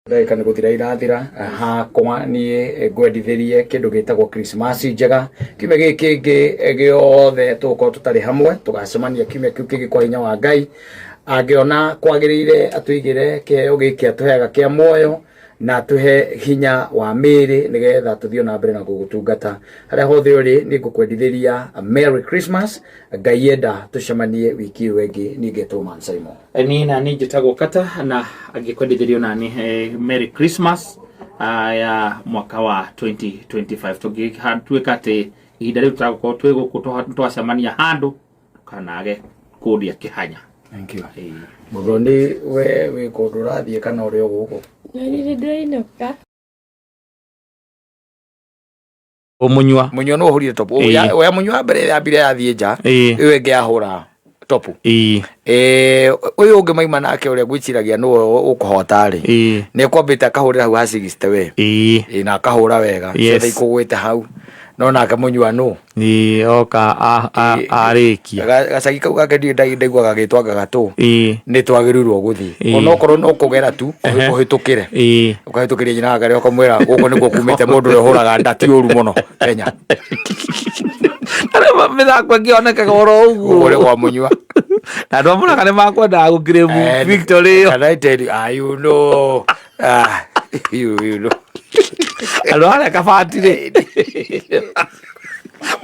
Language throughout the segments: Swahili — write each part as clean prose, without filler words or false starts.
Ndagika nĩ gũthira irathira hakwa niĩ ngwendithĩrie kĩndũ gĩtagwo Christmas njega. Kiumia gĩkĩ kĩngĩ gĩothe tũgũkorwo tũtarĩ hamwe, tũgacemania kiumia kĩu kĩngĩ kwa hinya wa Ngai. Angĩona kwagĩrĩire atũigĩre kĩheo gĩkĩ atũheaga kĩa muoyo na tũhe hinya wa mĩĩrĩ nĩgetha tũthiĩ na mbere na gũgũtungata. Harĩa hothe ũrĩ nĩ ngũkwendithĩria Merry Christmas. Ngai enda tũcemanie wiki ĩyo ĩngĩ. Niĩ ngetwo Man Simon. Nina ni njĩtagwo Kata na angĩkwendithĩrio nani Merry Christmas ya mwaka wa 2025. Tũgĩtuĩka atĩ ihinda rĩu tũgũkorwo twĩ gũkũ twacemania handũ kanage kũũria kĩhanya. Thank you. Mũroni we kũndũ ũrathiĩ kana ũrĩ o gũkũ? Nĩ ndĩrainũka. Mũnyua no ũhũrire top. We mũnyua mbere ya mbere yathiĩ nja. Ĩyo ĩngĩ yahũra top. Ũyũ ũngĩ maima nake ũrĩa gwĩciragia nĩwe ũkũhota rĩ. Nĩ kwambĩte akahũrĩra hau ha 60 we. Na akahũra wega. Ciothe ikũgwĩte hau. No nake mũnyua no. Oka arĩkia. Gacagi kau gake ndaiguaga gĩtwanga gatũ. Nĩ twagĩrĩirwo gũthiĩ. Onokorwo no kũgera tu ũhĩtũkĩre. Ũkahĩtũkĩria nyina ngari ũkamwĩra gũkũ nĩguo kumĩte mũndũ ũrĩa ũhũraga ndati ũru mũno Kenya. Arĩa mĩthako ĩngĩonekaga oro ũguo. Ũrĩa kwa mũnyua. Na andũ amwe kana makwendaga gũkirĩmu Victory. Can I tell you? You know. You know. Alo ala kabati re.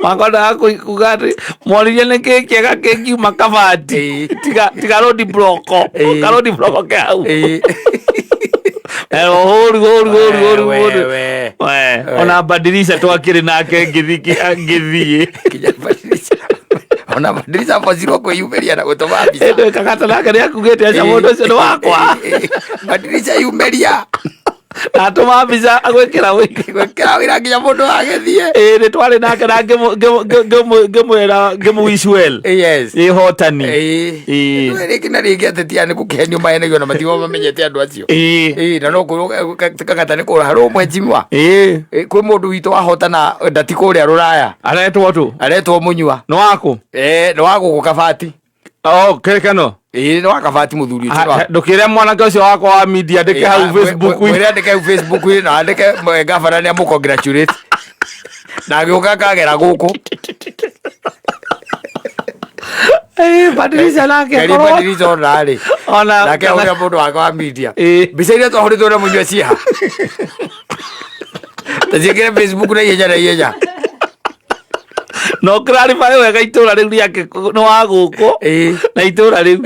Makonda kuga ati moririe nĩ kĩega kĩngiuma kabati. Tiga road block. Road block ke hau. Hori. Ona badilisha twakĩrĩ nake ngĩthiĩ. Ona badilisha poziro kwĩyumĩria na gũtũma mbica. Ĩndũ kakata nake nĩ akugĩte aca mũndũ ũcio nĩ wakwa. Badilisha yumeria. Atũma mbica agwĩkĩra wĩra nginya mũndũ agĩthiĩ. Nĩ twarĩ nake na ngĩmwĩra ngĩmũwish well. Yes. Hotani. Rĩngĩ na rĩngĩ atĩtia nĩ gũkĩhenio mahenagio na matigwo mamenyete andũ acio. Na no kakata nĩ kũra harũ mwe njimwa. Kwĩ mũndũ witũ wahotana ndati kũrĩa Rũraya. Aretwo mũnyua. Nĩ wakũ? Nĩ wa gũkũ Kabati. Kano. Nĩ wa Kabati mũthuri ũcio. Ndũkĩre mwanake ũcio wakwa wa media andĩke hau Facebook. Mwĩre andĩke hau Facebook na andĩke gavana nĩ amũcongratulate. Na agĩũka akagera gũkũ. Badilisha nake. Gari badilisha onarĩ. Nake ũrĩa mũndũ wake wa media. Mbica iria twahũrĩtwo na mũnyua ciha. Taciĩkĩre Facebook na ihenya. No clarify wega itũra rĩu rĩake nĩ wa gũkũ na itũra rĩu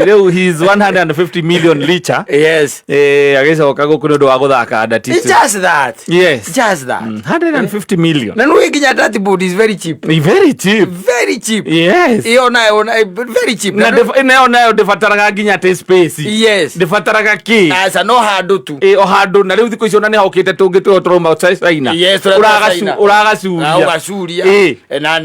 rĩu he is 150 million richer. Yes. Agĩcoka gũkũ nĩ ũndũ wa gũthaka ndati. It's just that. Yes. Just that. 150 million. Na nũĩ nginya ndati board is very cheap. Very cheap. Very cheap. Yes. Ona very cheap. Na nayo ndĩbataraga nginya te space. Yes. Ndĩbataraga kĩ. Aca no handũ tu. O handũ na rĩu thikũ icio na nĩ hokĩte tũngĩ tũroma China. Yes. Ũragacuria. Ũgacuria. Na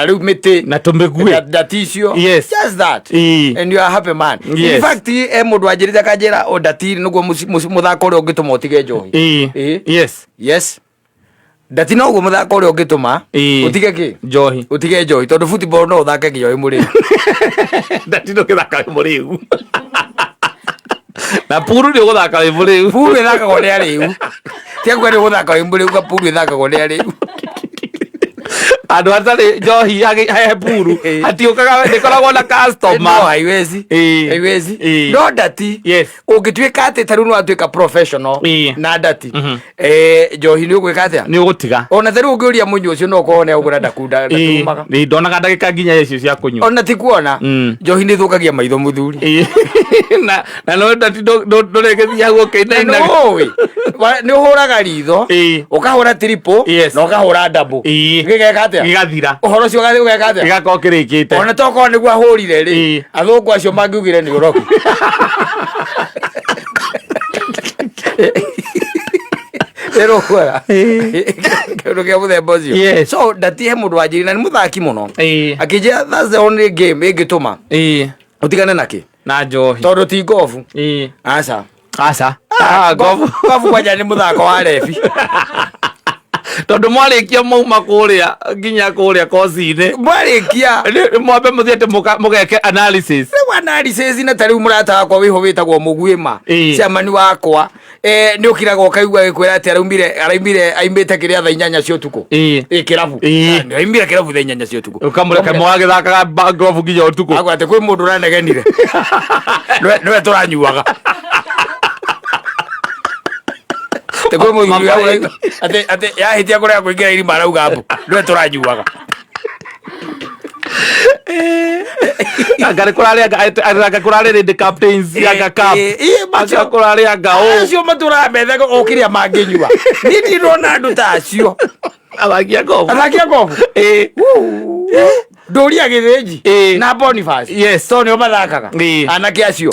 rĩu mĩtĩ na tũmĩgue ndati icio. Yes. Just that. And you are happy man. Yes. In fact mũndũ anjĩrĩte akanjĩra o ndati nĩguo mũthako ũrĩa ũngĩtũma ũtige njohi. Yes. Yes. Ndati no guo mũthako ũrĩa ũngĩtũma ũtige kĩ? Njohi. Ũtige njohi tondũ football no ũthake nginya wĩ mũrĩu. Ndati no gĩthaka wĩ mũrĩu. Na puru nĩ ũgũthaka wĩ mũrĩu. Puru ĩthakagwo nĩ arĩu. Tiaguo nĩ ũgũthaka wĩ mũrĩu ka puru ĩthakagwo nĩ arĩu. Andũ atarĩ njohi he puru hatiũkaga nĩkoragwo na customer. No haiwezi. No ndati ũngĩtuĩka atĩ tarĩu nĩ watuĩka professional na ndati njohi nĩ ũgwĩka atĩa? Nĩ ũgũtiga. Ona tarĩu ũngĩũria mũnyua ũcio no ũkorwo nĩ agũra ndatumaga. Ndonaga ndagĩka nginya icio cia kũnyua. Ona ti kuona njohi nĩ ĩthũkagia maitho mũthuri. Na no ndati ndũrĩgĩthiĩ hau ũkĩinaina. Nĩ ũhũraga ritho ũkahũra triple na ũkahũra double. Gĩgeka atĩa? Gĩgathira. Ũhoro ũcio ũgeka atĩa? Gĩgakorwo kĩrĩkĩte. Ona tokorwo nĩguo ahũrire rĩ athũngũ acio mangiugire nĩ ũroku. Erokwara. Kĩndũ kĩa mũthemba ũcio. So ndati he mũndũ wanjĩrĩ na nĩ mũthaki mũno. Akĩnjĩra that's the only game ĩngĩtũma ũtigane nakĩ? Na njohi. Tondũ ti ngobu. Aca. Ngobu kwanja nĩ mũthako wa rebi. tondu mwarikia mauma kuria nginya kuria kosi-ini mwarikia mwambe muthiete mugeke analysis na tariu murata wakwa wiho witagwo Mugwima ciamani wakwa ni ukiraga ukaigua gikwira ati aimbite kiria thaa 8 cia utuku kirabu ni aimbire kirabu thaa 8 cia utuku ukamureka mwagithakaga ngovu nginya utuku agwa ati kwi mundu uranegenire nwe turanyuaga tekwe muthuri ate yahitia kuria kuingira irima arauga mbu nwe turanyuaga agare kurare rende captains aga cup aga kurare aga o acio matura methe okiria manginyua ni ndirona andu ta acio abagia gofu Doria Githinji na Boniface yes so nio mathakaga anake acio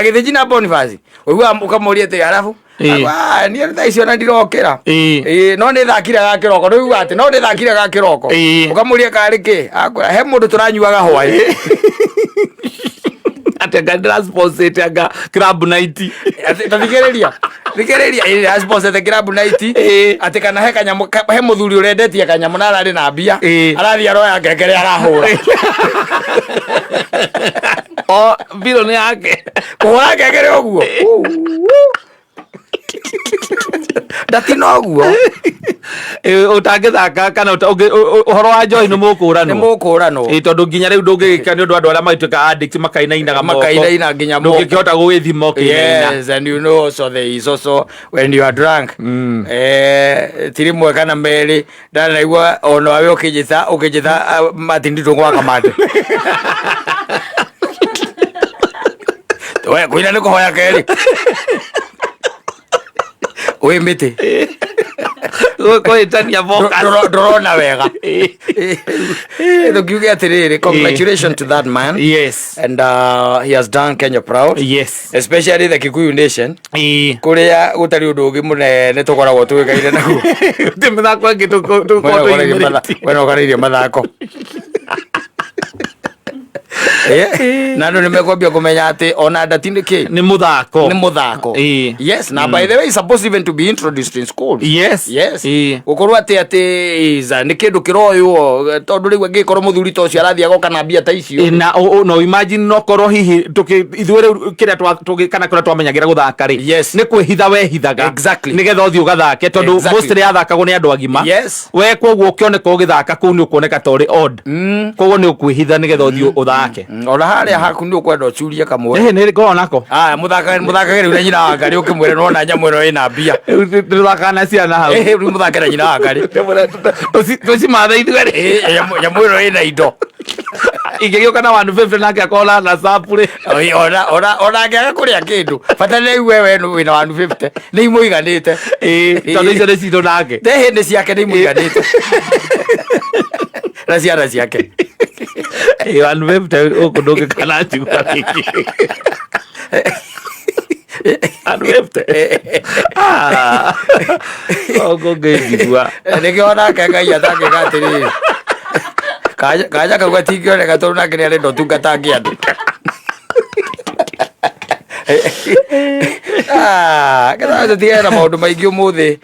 Githinji na Boniface uigua ukamuria te arafu ni thaa icio na ndirokira no ni thakire ga kiroko no uigua ati no ni thakire ga kiroko ukamuria kari ki he mundu turanyuaga hwai ate gandra sponsor aga club night ate tathikiriria ira sponsor the club night ate kana he kanyamu he muthuri urendetie kanyamu na arari na mbia arathi aroya ngengere arahura o biro ni yake kuhura ngengere oguo dati no guo utangithaka kana uhoro wa joy ni mukurano tondu nginya riu ndungigika ni undu andu aria maituika addict makainainaga makainaina nginya moko ndungikihota gugithima ukinaina yes and you know so there is also when you are drunk tiri mwe kana meri ndanaigua ono awe ukijitha matindi tungwa kamate we kuina niko hoya keri we mete ko itania focus drona wega kiuge atiriri congratulations to that man yes and he has done Kenya proud yes especially the Kikuyu nation kuria gutari undu ungi munene tukoragwo tuikaire naguo timithako angi wena ukaririe mathako na ndo nimekwambia kumenya ati ona ndati ni muthako yes na by the way it's supposed even to be introduced in schools yes gukorwo ati iza ni kindu kiroyo tondu riu angikorwo muthuri to cio arathia goka na mbia ta icio na no imagine no korwo hihi ithuire kiria kana kuria twamenyagira guthaka ri ni kwihitha wehithaga exactly nigetha uthio gathake tondu mostly athakagwo ni andu agima we kwoguo ukioneka ugithaka kuu ni ukuoneka tori odd kwoguo ni ukwihitha nigetha uthio uthake ona haria haku ni ukwenda ucurie kamwe ni ngona nako muthaka riu na nyina wa ngari ukimwira nona nyamu ino ina mbia nduthaka na ciana hau riu muthaka na nyina wa ngari tucimatha ithuĩ ri nyamu ino ina indo ingĩgĩũka na 150 nake akola na sapure ona ngĩaga kũrĩa kĩndũ bata nĩ we wĩna 150 nĩ imũiganĩte tondũ icio nĩ citũ nake nĩ hĩndĩ ciake nĩ imũiganĩte na ciana ciake 150 ũkũ ndũngĩkana njigua rĩngĩ 150 ũkũ ngĩnjigua nĩkĩo nake Ngai atangĩka atĩrĩrĩ kaja kagwa tingioneka tondu nake nĩ arenda ũtungata angĩandũ ketha tũtigane na maũndũ maingĩ ũmũthĩ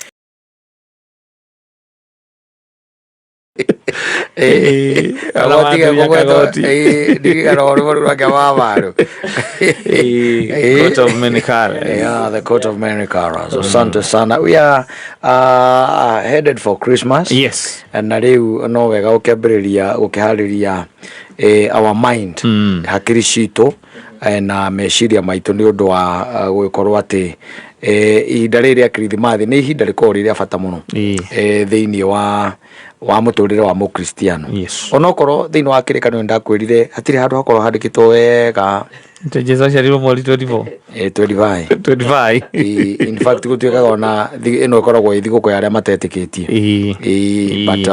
Court of many colors. Yeah, the court of many colors. Asante sana. We are headed for Christmas. Yes. And na riu no wega ukihariria our mind hakiri citũ na meciria maitũ nĩ ũndũ wa gũkorwo atĩ ihinda rĩrĩ rĩa Kirithimathi nĩ ihinda rĩkoragwo rĩrĩa bata mũno thĩinĩ wa mũtũrĩre wa mũkristiano onokorwo thĩinĩ wa kĩrĩkanĩro ndakwĩrire hatirĩ handũ hakorwo handĩkĩtwo wega Jesu aciarirwo mweri 24 25 in fact gũtuĩkaga ona ĩno ĩkoragwo ĩ thigũkũ ya arĩa matetĩkĩtie but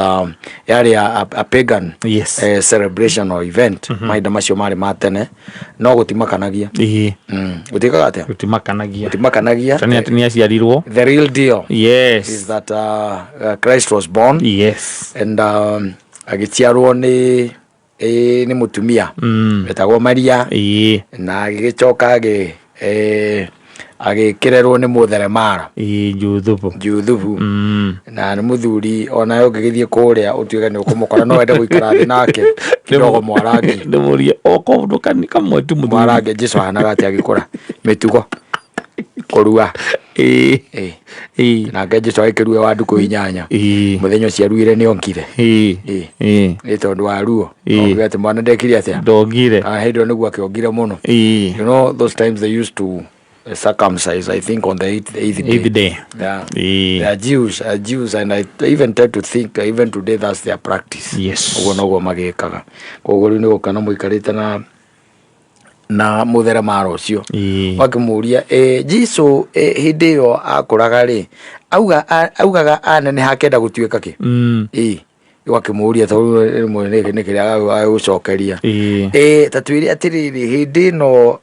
yarĩ a pagan celebration or event mahinda macio marĩ ma tene no gũtimakanagia gũtuĩkaga atĩa gũtimakanagia nĩ aciarirwo the real deal is that Christ was born and agĩciarwo nĩ mutumia etagwo Maria na agĩcoka agikirerwo ni mutheremara juthubu na ni muthuri ona ungigithie kuria utuiga ni ukumukora no wende guikara thi nake kidogo Mwarangi ndemurie okondu kamwe tu muthuri Mwarangi Jesu hanaga ati agikura mitugo kurua na Jesu agikirue wa nduku 8 muthenya cia ruire ni onkire ni tondu wa ruo ogete mwana ndekire atia ndongire hindo niguo akiongire muno you know those times they used to circumcise I think on the eighth day. They are Jews and I even tend to think even today that's their practice. Yes. Ugo nogo magikaga koguo ni gukana muikarite na mutheremara ucio wakimuria Jesu hindi yo akuraga ri augaga anene hakenda gutuika ki wakimuria to rimwe ni kiria agucokeria tatwire atiriri hindi no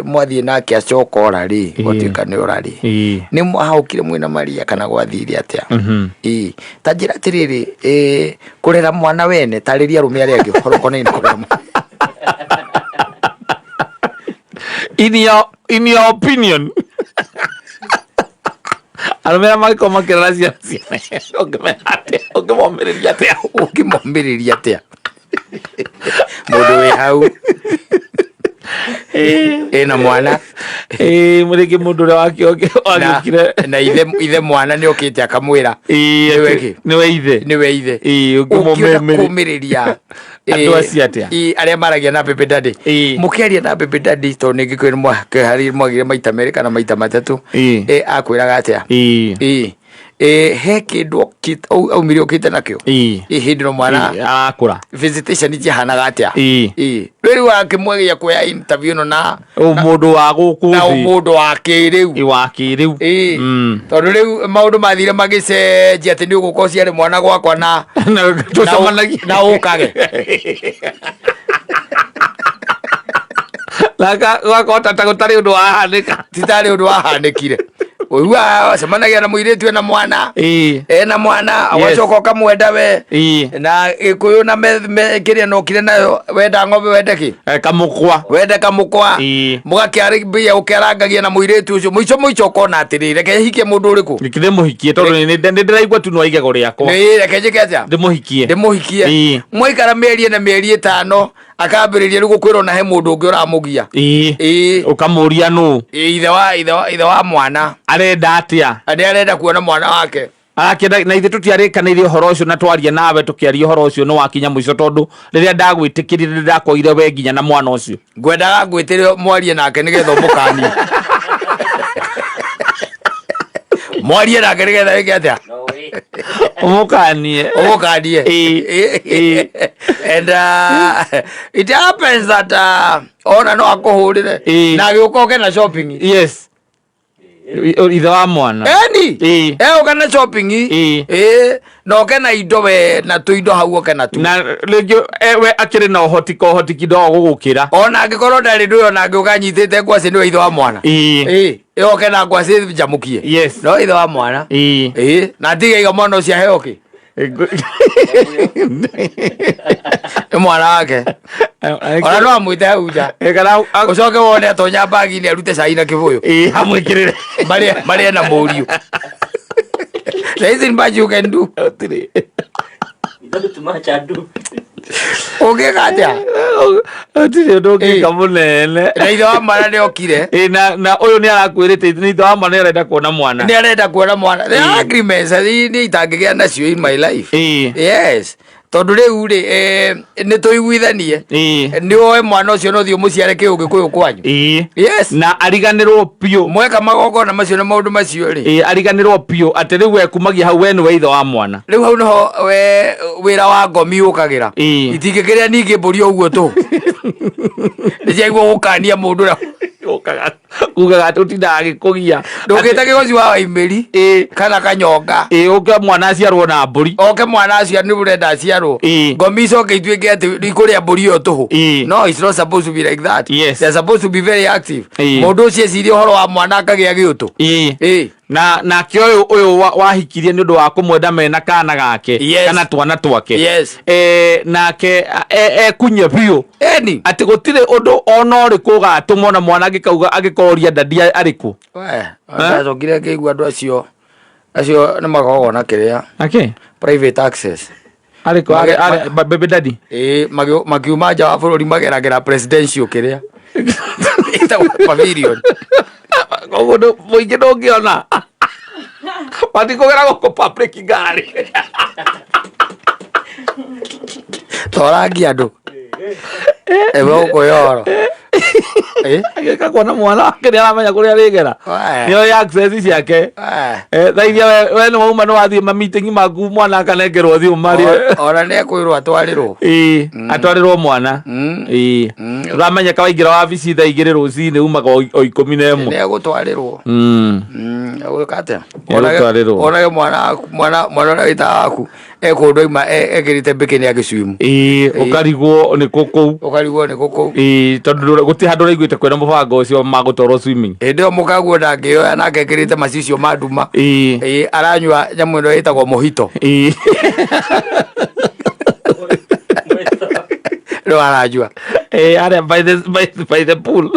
mwathie nake acokora ri gutuika ni urari ni mwahaukire mwina Maria kana gwathire atia tajira atiriri kurera mwana wene tariria rume ari angi horoko ni kurera in your opinion almera Michael makirasia ukimwambiriria atia mundu wi hau na mwana muriki mundu ria wakire na ithe mwana ni okite akamwira niwe ithe ukimwambiriria andu acia atia aria maragia na Pepe Daddy mukiaria na Pepe Daddy to ni gikwira mwakari mwagire maita meri kana maita matatu akwiraga atia he kindu aumire okite nakio hindi no mwana akura visitation jihanaga atia riu akimwegia kuya interview no na mundu wa guku na mundu wa kiriu tondu riu maundu mathire magicenjia ati ni ugukocia ri mwana gwakwa na na ukage laka wakota tagutari undu wahanika titari undu wahanikire uwa semanagia na muiretu na mwana na mwana awacoka kamwenda we na ikuyu na kiria no kire nayo wenda ng'ombe wende ki kamukwa wende kamukwa mugakiaribia ukerangagia na muiretu ucio muico kona atiri reke hike mundu uriku nikire muhikie tondu ni ndiraigua tu no aige gore yakwa ni reke njiketia ndimuhikie mwaikara mieri na mieri 5 akambiriria riu gukwira na he mundu ungi uramugia ukamuria nu ithe wa mwana arenda atia arenda kuona mwana wake akenda na ithe tutiarikanire horo ucio na twaria nawe tukiaria horo ucio no wakinya muico tondu riria ndagwitikirire ndakoire we nginya na mwana ucio ngwendaga gwitirio mwarie nake nigetha umukani mwarie nake nigetha wike atia umukanie and it happens that ona no akuhurire na agiukoke na shopping yes ithe wa mwana ukana shopping no kana indo we na tuindo hau okana tu na legio we akire na hoti kidogo gugukira ona angikorwo ndari ndu ona ngukanyitite ngwasi ni ithe wa mwana okana ngwasi jamukie yes no ithe wa mwana na tiga mwana ucio heoki mwana wake ona no amwite huja ucoke wone atonya bagi ni arute cai na kibuyu amwikirire maria na muriu there isn't much you can do ugikatia atire ndoki kamunene na ithe wa mwana ni okire na uyu ni arakwirite ni ithe wa mwana ni arenda kuona mwana the agreements ni itangigia nacio in my life yes tondu riu ri ni tuiguithanie ni oe mwana ucio no thio muciare kiugi kuyu kwanyu yes na ariganirwo pio mweka magogona macio na maundu macio ri ariganirwo pio ati riu ekumagia hau we ni we ithe wa mwana riu hau no we wira wa ngomi ukagira itingikiria ningi mburi uguo tu nijaigwo gukania mundu na ugaga tutinda agikugia ndugita kigoci wa waimiri kana kanyonga uke mwana aciarwo na mburi oke mwana acio ni urenda aciarwo ngomi icoke ituike ati ikuria mburi yo tuhu no it's not supposed to be like that yes. they're supposed to be very active mundu ucio eciria uhoro wa mwana akagia giutu na kio uyu wahikirie ni undu wa kumwenda mena kana gake kana twana twake nake kunye biu ati gutire undu ona uriku gatumwo na mwana agikauga agikoria ndadi ariku ndacokire ngigua andu acio ni magogo na kiria private access ariku baby daddy magiuma nja wa bururi mageragera presidential kiria ita pavilion koguo muingi ndungiona batikugera guko public ngari torangi andu ewe ukuyoro agika kuona mwana wake ni aramenya kuria rigera nio ya access ciake thaithia we ni wauma no wathie ma meeting maku mwana akanengerwo thiu mari ona ne kwirwo atwarirwo atwarirwo mwana uramenya kawaingira wabici thaa 2 rucini umaga o 11 ne gutwarirwo ukate ona mwana na ita aku ekundu ima ekirite bikini agiswimu ukarigwo ni kuku tondu guti handu raiguite kwena mubango ucio magutwarwo swimming ndio mukaguo ndangioya nake ekirite macicio maduma aranywa nyamu ino itagwo mohito no arajua are by the pool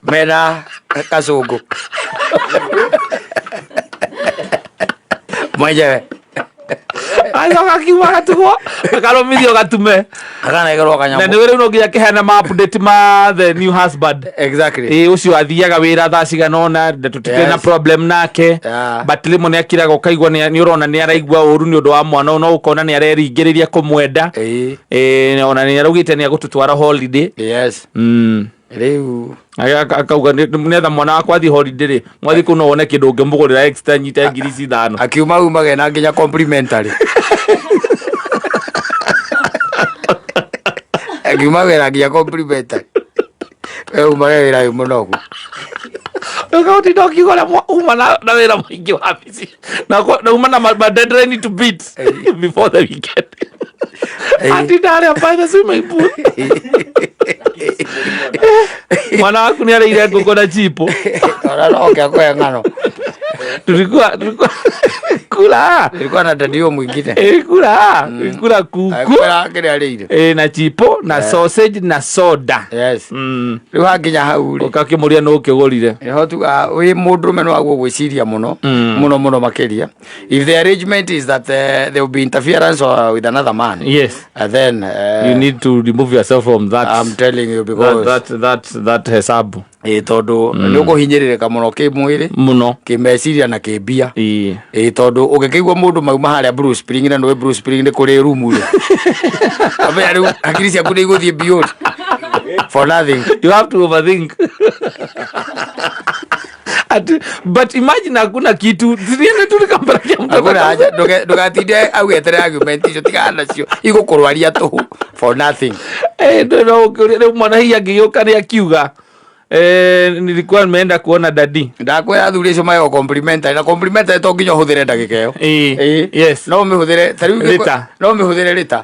mena kasongo mwenyewe ayoka kiwa gatugo akalomithio gatume akanaegerwo kanyamu na niwe no nginya kihana ma update ma the new husband exactly ucio athiaga wira thaa cigana ona tutena problem nake but limo ni akiraga ukaigwa ni urona ni araigwa uru ni undu wa mwana no ukona ni areringiriria kumwenda ona ni arugite ni agututwara holiday riu akauga netha mwana wakwa athi holiday ri mwathi kuno wone kindu ngimugurira extra nyita ngiri 5 akiuma umage na nginya complimentary akiuma wera nginya complimentary umage wira munogu ukauti ndokigora uma na wira mwingi wa bici na uma na deadline to beat before the weekend ati ndare by the swimming pool mwana waku ni areire ngoko na chipo ora no kwa ngano tulikuwa na dadio mwingine kula kuku kile areire na chipo na sausage na soda riu hanginya hau ukakimuria no ukigurire ho tu we mundume no agwo gwiciria muno makiria if the arrangement is that there will be interference with another man then you need to remove yourself from that. I'm telling you because that hesabu tondu ni ukuhinyiririka muno ki mwiri muno ki meciria na ki bia tondu ugikigwa mundu mauma haria Bruce Spring na no Bruce Spring ni kuri room ri abe akiri cia kuni iguthie beyond for nothing you have to overthink but imagine hakuna kitu tiene tulikambara kia mtu hakuna haja ndugatinde au etere argument icio tigana cio igukurwaria tu for nothing ndio mwana hii agioka ni akiuga nilikuwa nimeenda kuona dadi ndakwera thuri icio mayo complimentary na complimentary to nginya huthire ndagika iyo yes no mihuthire tariu no mihuthire rita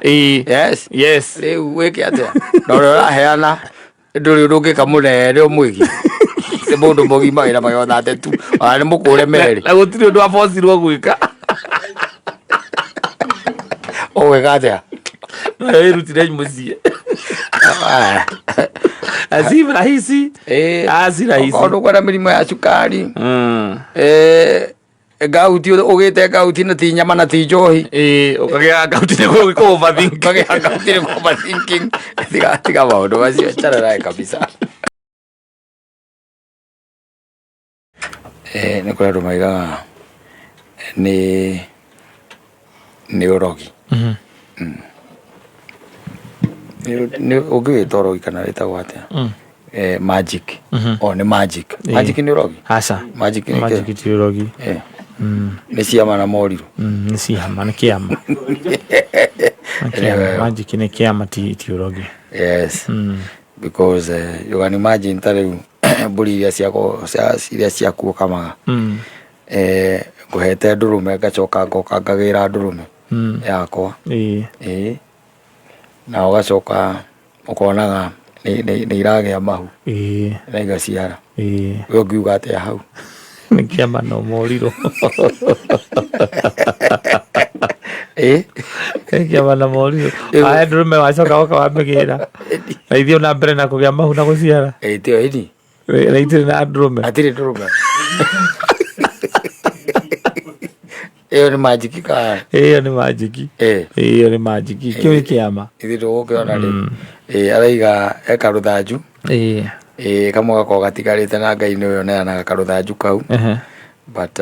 yes riu wiki atia no raheana nduri ndungika munene umwigi se mundu mugima ira mayo thate tu ani mukure meri na gutiri undu afosirwo gwika owe gatia rutire mucie azimu rahisi azi rahisi ondo kwa mirimo ya cukari gauti ugite gauti na ti nyama na ti njohi ukagea gauti ni ko overthinking ukagea gauti ni overthinking tiga maundu macio charara kabisa ni kula ndo maiga ni urogi ni ugiwe toro ikana leta wate magic ni magic ni urogi hasa magic ni urogi ni siama na moriru ni siama na kiama magic ni kiama ti urogi yes because you can imagine tare buri ya ciaku kama nguhete ndurume ngacoka ngoka ngagira ndurume yakwa na ugacoka ukonaga ni iragia mahu na igaciara we ngiuga atia hau Nikiama no moriro. Nikiama no moriro. Aya ndurume wacoka goka wamigira. Naithio na mbere na kugia mahu na guciara. Tio ini. Naitire na ndurume. Atire ndurume. Iyo ni majiki ka. Iyo ni majiki. Iyo ni majiki. Kiu kiama. Ithiro gukiona ri. Araiga ekaruthanju. Kamwe gako gatigarite na Ngai ni uyo neanaga karuthanju kau. But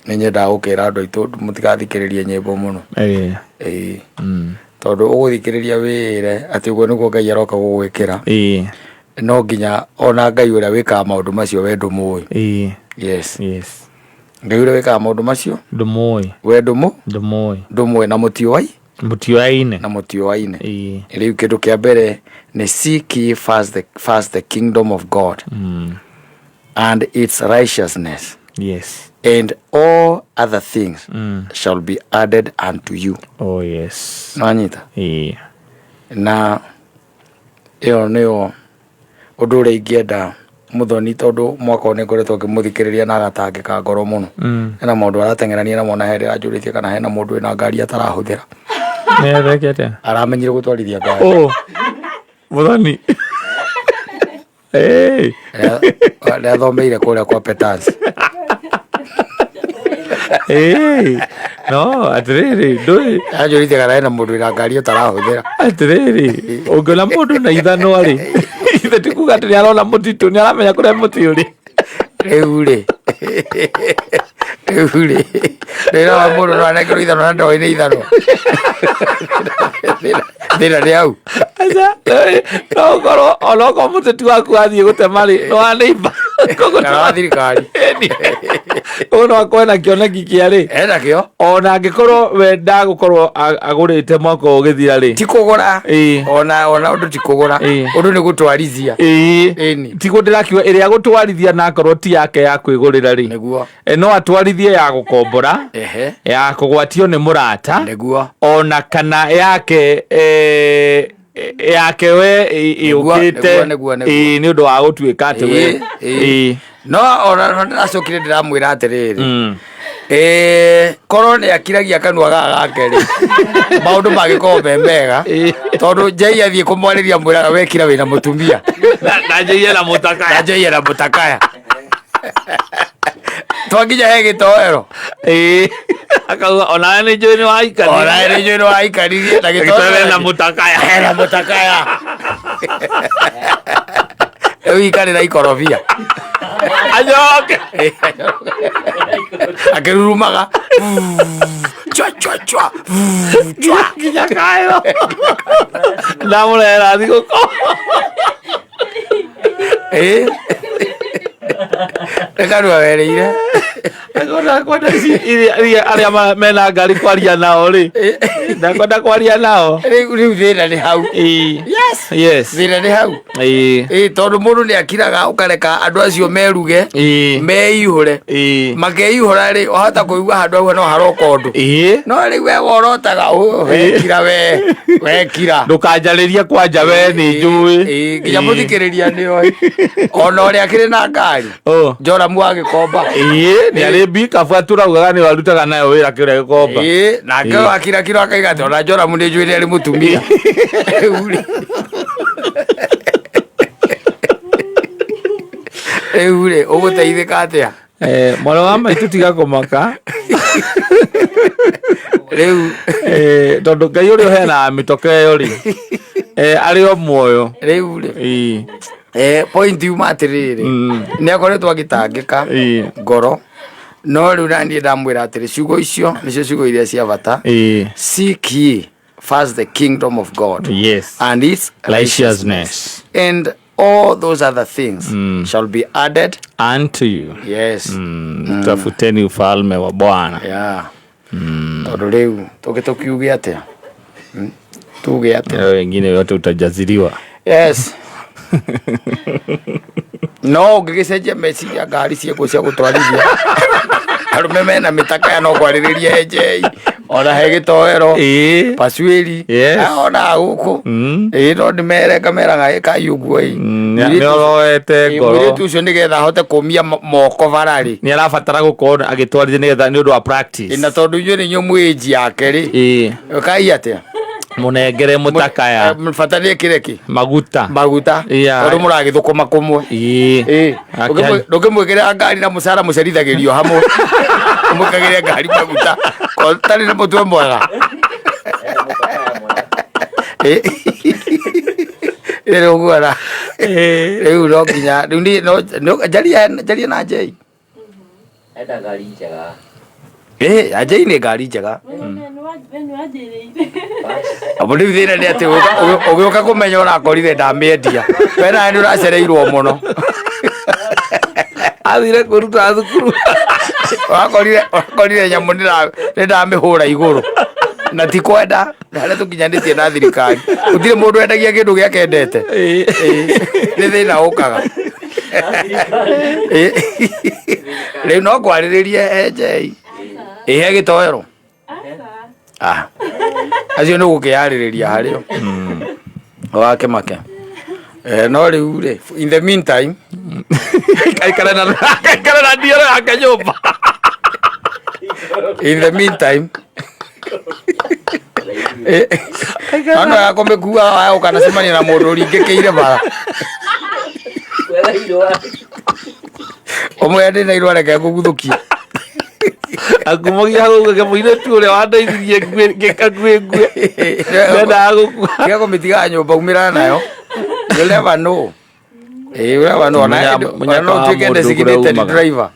ninyenda ukira andu aitu mutigathikiririe nyimbo muno. Tondu uguthikiriria wire ati uguo niguo Ngai aroka gugwikira. No nginya ona Ngai uria wikaga maundu macio we ndumuwi. Yes. Ngai uria wikaga maundu macio ndumuwi. We ndumuwi na mutioaine. Na mutioaine. Riu kindu kia mbere ni seek ye first the kingdom of God and its righteousness. Yes. And all other things shall be added unto you. Oh yes. Nanyita. Na iyo niyo undu uria ingienda muthoni tondu mwaka one ngoretwo ngimuthikiriria na agatangika ngoro muno. Na mundu aratengerania na mona here ajuritie kana hena mundu ina ngari atarahuthira. Nerekete. Aramenyire gutwarithia ngari. Muthoni. Athomeire kuria kwa Petans. No, atiriri ndui ajuritie kana hena mundu ina ngari atarahuthira. Atiriri ungona mundu na ithano ari ithe tikuga ati arona mutitu ni aramenya kuria muti uri. Riu rira wa mundu no anekirwo ithano na ndoini ithano. Thira ni au. No korwo onoko muteti waku athie gutema ri no aneiba kana wa thirikari. Uno akwena kioneki kia ri ena kio ona angikorwo wenda gukorwo agurite mwako ugithira ri tikugura ona undu tikugura undu ni gutwarithia tigundira kiwa iria gutwarithia na korwo ti yake ya kwigurira ri niguo no atwarithie ya gukombora ya kugwatio ni murata niguo ona kana yake yake we iukite ni undu wa gutuika ati we no ona ndacokire ndiramwira atiriri korwo ni akiragia kanua gake ri maundu magikorwo mbega tondu Njei athie kumwariria mwiraga wekira wina mutumia na Njei na mutakaya twanginya he gitoero akauga ona ni Njui ni waikaririe na gitoero na mutakaya ikari na ikorobia ajoke akirurumaga chwa kijakayo ndamurera thiguko ekanua wereire agora kwenda aria mena ngari kwaria nao ri ndakwenda kwaria nao riu thina ni hau. Yes thina ni hau tondu mundu ni akiraga ukareka andu acio meruge meihure makeihura ri ohata kuigua handu hau no haroka undu no riu we worotaga wekira wekira ndukanjariria kwanja we ni njui nginya muthikiriria ni oi ona uria akiri na ngari Joramu agikomba ni ari bika fatura ugaga ni warutaga nayo wira kire gikomba na ngao akira kiro akaiga ati ona Joramu ni njui ari mutumia eure uguteithika atia mwana wa maitu tiga kumaka riu tondu Ngai uri hena mitokeo ri ari o muoyo riu point you matiriri ni akoretwo agitangika ngoro no riu nani ndamwira atiri ciugo icio nicio ciugo iria cia bata seek ye first the kingdom of God and its righteousness and all those other things shall be added unto you. Yes. Tafuteni ufalme wa Bwana. Tondu riu tukiuge atia tuge atia wengine yote utajaziliwa. Yes. No ngigicenjia meciria ngari cia gutwarithia arume mena mitaka ya no kwaririria Njei ona he gitoero ĩ paswiri Yes. ona guku no ndimere kamera kayuguo nĩ oroete ngoro mũirĩtu ũcio nĩgetha ahote kũmia moko bararĩ nĩ arabatara gũkorwo agĩtwarithia nĩgetha nĩ ũndũ wa practice na tondũ inyuĩ nĩ inyuĩ mwĩ age yake rĩ kai atĩa mũnengere mũtakaya bata nĩ kĩreki maguta maguta Yeah. tondũ mũragĩthũkũma kũmwe ndũkĩmwĩkĩrĩra ngari na mũcara mũcerithagĩrio hamwe ũmwĩkagĩre ngari maguta tarĩ na mũtwe mwega rĩu guara rĩu no nginya rĩu njaria na Njei enda ngari njega Njei nĩ ngari njega abo rĩu thĩna nĩ atĩ ũgĩũka kũmenya ũrakorire ndamĩendia we nawe nĩ ũracereirwo mũno athire kũruta thukuru wakorire nyamũ nĩ ndamĩhũra igũrũ na ti kwenda harĩa tũkinyanĩtie na thirikari gũtirĩ mũndũ endagia kĩndũ gĩake endete nĩ thĩna ũkaga rĩu no kwarĩrĩrie Njei he gĩtoero acio nĩ gũkĩyarĩrĩria harĩo wake make no rĩu rĩ in the meantime aikara na ndioro yake nyũmba in the meantime ano yakũmĩkua ũkanacemania na mũndũ ũringĩkĩire bara ũmwe ndĩ na irũa reke ngũguthũkie akumagia hau mũirĩtu ũrĩa wandeithirie ngĩkague ndendaga gũkua tiga kũmĩtigaga nyũmba umĩra nayo you never know ona no ũtuĩke designated driver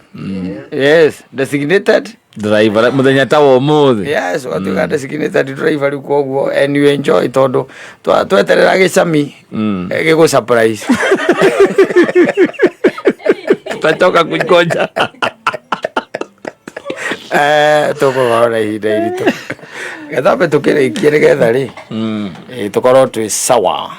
yes designated driver mũthenya ta wa ũmũthĩ yes watuĩka designated driver rĩu koguo and you enjoy tondũ tweterera gĩcami gĩgũ surprise tutachoka kungoja tũkũgora ihinda iritũ getha tũkĩrĩkie nĩgetha rĩ tũkorwo twĩ sawa